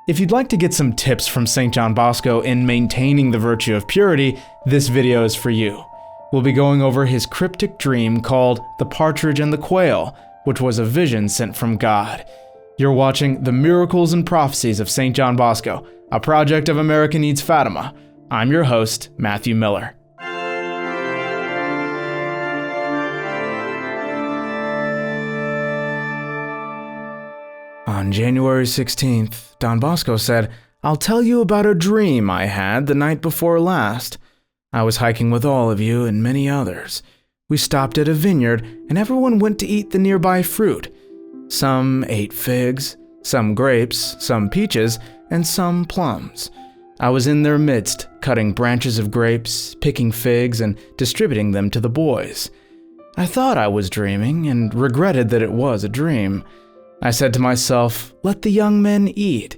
If you'd like to get some tips from St. John Bosco in maintaining the virtue of purity, this video is for you. We'll be going over his cryptic dream called The Partridge and the Quail, which was a vision sent from God. You're watching The Miracles and Prophecies of St. John Bosco, a project of America Needs Fatima. I'm your host, Matthew Miller. On January 16th, Don Bosco said, "I'll tell you about a dream I had the night before last. I was hiking with all of you and many others. We stopped at a vineyard and everyone went to eat the nearby fruit. Some ate figs, some grapes, some peaches, and some plums. I was in their midst, cutting branches of grapes, picking figs, and distributing them to the boys. I thought I was dreaming and regretted that it was a dream. I said to myself, let the young men eat.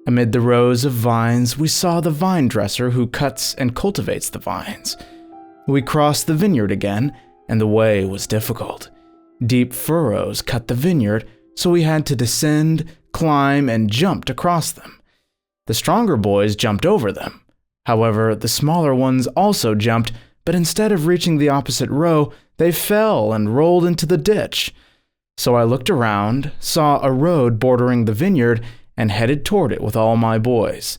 Amid the rows of vines, we saw the vine dresser who cuts and cultivates the vines. We crossed the vineyard again, and the way was difficult. Deep furrows cut the vineyard, so we had to descend, climb, and jump to cross them. The stronger boys jumped over them. However, the smaller ones also jumped, but instead of reaching the opposite row, they fell and rolled into the ditch. So I looked around, saw a road bordering the vineyard, and headed toward it with all my boys.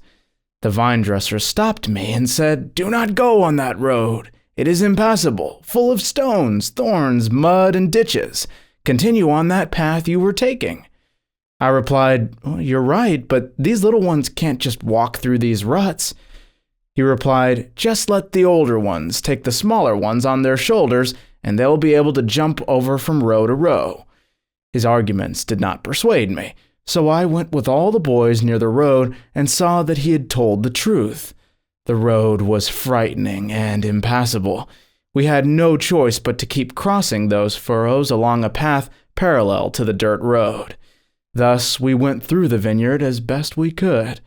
The vine dresser stopped me and said, 'Do not go on that road. It is impassable, full of stones, thorns, mud, and ditches. Continue on that path you were taking.' I replied, 'You're right, but these little ones can't just walk through these ruts.' He replied, 'Just let the older ones take the smaller ones on their shoulders, and they'll be able to jump over from row to row.' His arguments did not persuade me, so I went with all the boys near the road and saw that he had told the truth. The road was frightening and impassable. We had no choice but to keep crossing those furrows along a path parallel to the dirt road. Thus, we went through the vineyard as best we could.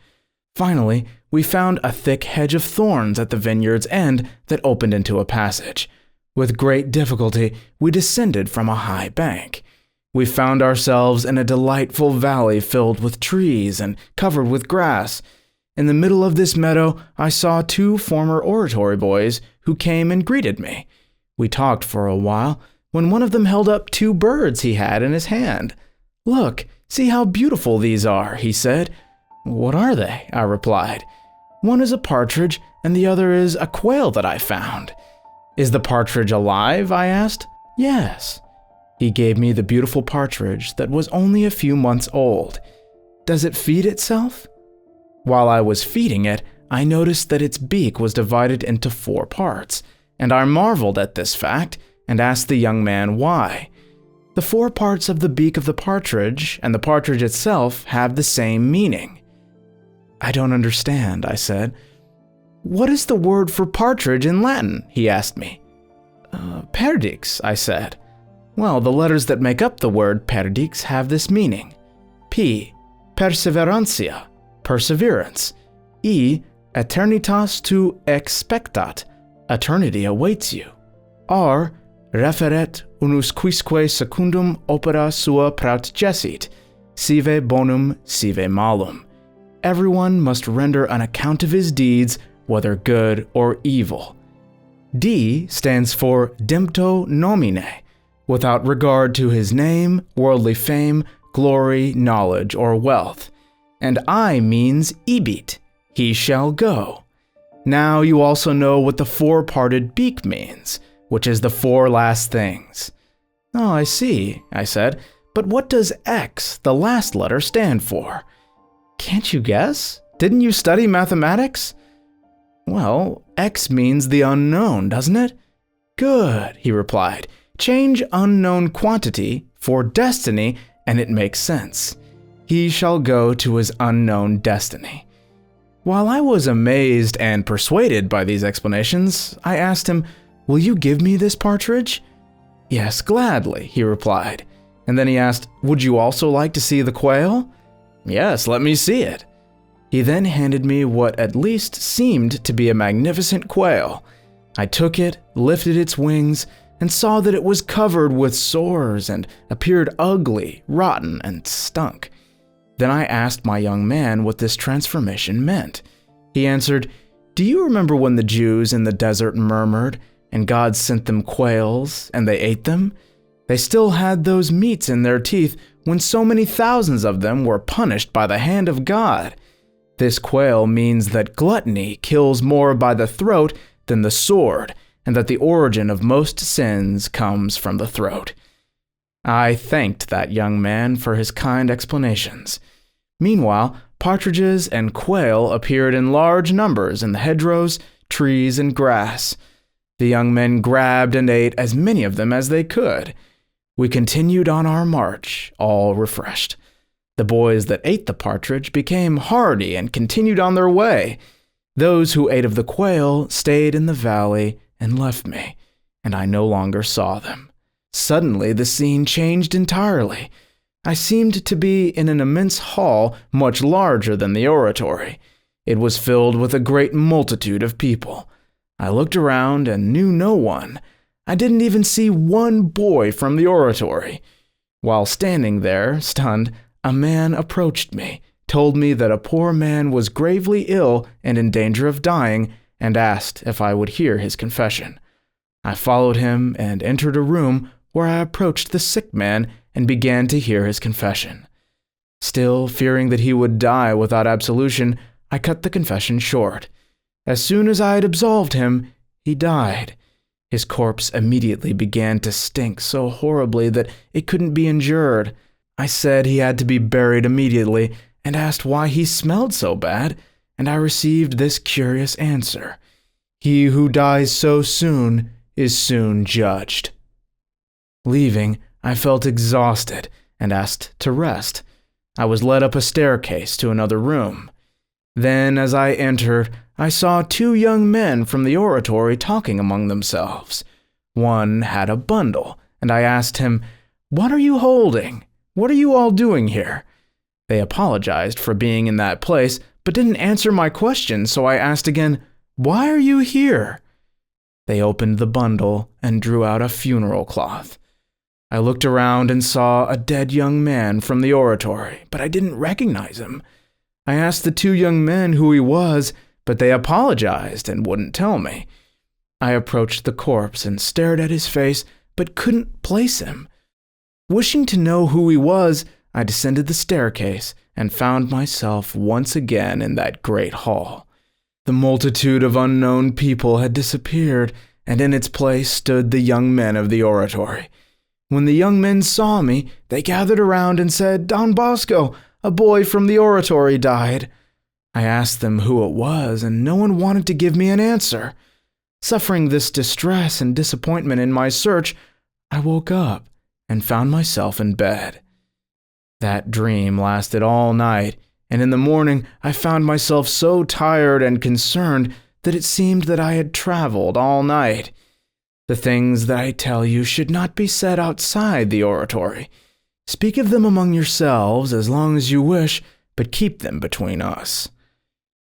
Finally, we found a thick hedge of thorns at the vineyard's end that opened into a passage. With great difficulty, we descended from a high bank. We found ourselves in a delightful valley filled with trees and covered with grass. In the middle of this meadow, I saw two former oratory boys who came and greeted me. We talked for a while, when one of them held up two birds he had in his hand. 'Look, see how beautiful these are,' he said. 'What are they?' I replied. 'One is a partridge, and the other is a quail that I found.' 'Is the partridge alive?' I asked. 'Yes.' He gave me the beautiful partridge that was only a few months old. 'Does it feed itself?' While I was feeding it, I noticed that its beak was divided into 4 parts, and I marveled at this fact and asked the young man why. 'The 4 parts of the beak of the partridge and the partridge itself have the same meaning.' 'I don't understand,' I said. 'What is the word for partridge in Latin?' he asked me. 'Perdix,' I said. 'Well, the letters that make up the word Perdix have this meaning. P, perseverantia, perseverance. E, eternitas tu expectat, eternity awaits you. R, referet unus quisque secundum opera sua prautgessit, sive bonum, sive malum. Everyone must render an account of his deeds, whether good or evil. D stands for dempto nomine, without regard to his name, worldly fame, glory, knowledge, or wealth. And I means ebit, he shall go. Now you also know what the 4-parted beak means, which is the 4 last things.' 'Oh, I see,' I said, 'but what does X, the last letter, stand for?' 'Can't you guess? Didn't you study mathematics?' 'Well, X means the unknown, doesn't it?' 'Good,' he replied. 'Change unknown quantity for destiny and it makes sense. He shall go to his unknown destiny.' While I was amazed and persuaded by these explanations, I asked him, 'Will you give me this partridge?' 'Yes, gladly,' he replied. And then he asked, 'Would you also like to see the quail?' 'Yes, let me see it.' He then handed me what at least seemed to be a magnificent quail. I took it, lifted its wings, and saw that it was covered with sores and appeared ugly, rotten, and stunk. Then I asked my young man what this transformation meant. He answered, "Do you remember when the Jews in the desert murmured, and God sent them quails, and they ate them? They still had those meats in their teeth when so many thousands of them were punished by the hand of God. This quail means that gluttony kills more by the throat than the sword, and that the origin of most sins comes from the throat." I thanked that young man for his kind explanations. Meanwhile, partridges and quail appeared in large numbers in the hedgerows, trees, and grass. The young men grabbed and ate as many of them as they could. We continued on our march, all refreshed. The boys that ate the partridge became hardy and continued on their way. Those who ate of the quail stayed in the valley and left me, and I no longer saw them. Suddenly, the scene changed entirely. I seemed to be in an immense hall much larger than the oratory. It was filled with a great multitude of people. I looked around and knew no one. I didn't even see one boy from the oratory. While standing there, stunned, a man approached me, told me that a poor man was gravely ill and in danger of dying, and asked if I would hear his confession. I followed him and entered a room where I approached the sick man and began to hear his confession. Still, fearing that he would die without absolution, I cut the confession short. As soon as I had absolved him, he died. His corpse immediately began to stink so horribly that it couldn't be endured. I said he had to be buried immediately and asked why he smelled so bad, and I received this curious answer: "He who dies so soon is soon judged." Leaving, I felt exhausted and asked to rest. I was led up a staircase to another room. Then, as I entered, I saw two young men from the oratory talking among themselves. One had a bundle, and I asked him, "What are you holding? What are you all doing here?" They apologized for being in that place, but didn't answer my question, so I asked again, "Why are you here?" They opened the bundle and drew out a funeral cloth. I looked around and saw a dead young man from the oratory, but I didn't recognize him. I asked the two young men who he was, but they apologized and wouldn't tell me. I approached the corpse and stared at his face, but couldn't place him. Wishing to know who he was, I descended the staircase and found myself once again in that great hall. The multitude of unknown people had disappeared, and in its place stood the young men of the oratory. When the young men saw me, they gathered around and said, "Don Bosco, a boy from the oratory died." I asked them who it was, and no one wanted to give me an answer. Suffering this distress and disappointment in my search, I woke up and found myself in bed. That dream lasted all night, and in the morning I found myself so tired and concerned that it seemed that I had traveled all night. The things that I tell you should not be said outside the oratory. Speak of them among yourselves as long as you wish, but keep them between us.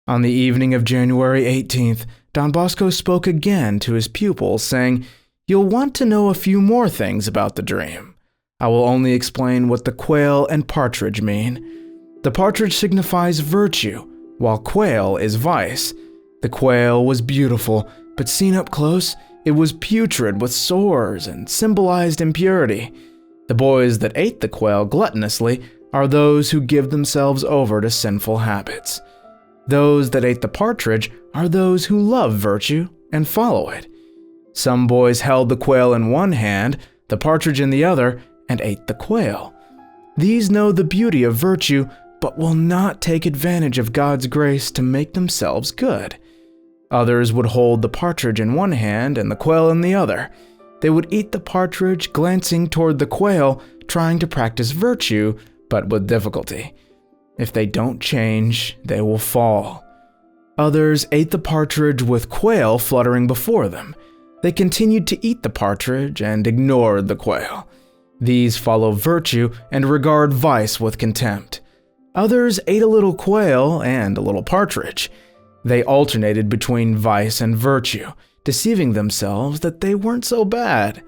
On the evening of January 18th, Don Bosco spoke again to his pupils, saying, "You'll want to know a few more things about the dream. I will only explain what the quail and partridge mean. The partridge signifies virtue, while quail is vice. The quail was beautiful, but seen up close, it was putrid with sores and symbolized impurity. The boys that ate the quail gluttonously are those who give themselves over to sinful habits. Those that ate the partridge are those who love virtue and follow it. Some boys held the quail in one hand, the partridge in the other, and ate the quail. These know the beauty of virtue, but will not take advantage of God's grace to make themselves good. Others would hold the partridge in one hand and the quail in the other. They would eat the partridge, glancing toward the quail, trying to practice virtue, but with difficulty. If they don't change, they will fall. Others ate the partridge with quail fluttering before them. They continued to eat the partridge and ignored the quail. These follow virtue and regard vice with contempt. Others ate a little quail and a little partridge. They alternated between vice and virtue, deceiving themselves that they weren't so bad.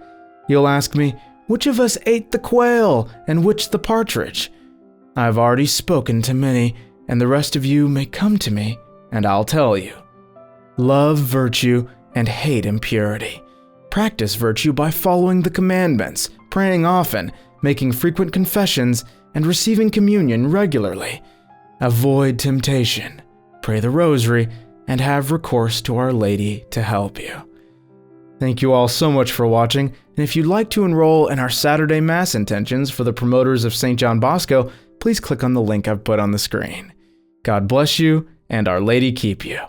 You'll ask me, which of us ate the quail and which the partridge? I have already spoken to many, and the rest of you may come to me, and I'll tell you. Love virtue and hate impurity. Practice virtue by following the commandments, praying often, making frequent confessions, and receiving communion regularly. Avoid temptation, pray the rosary, and have recourse to Our Lady to help you. Thank you all so much for watching, and if you'd like to enroll in our Saturday Mass intentions for the promoters of St. John Bosco, please click on the link I've put on the screen. God bless you, and Our Lady keep you.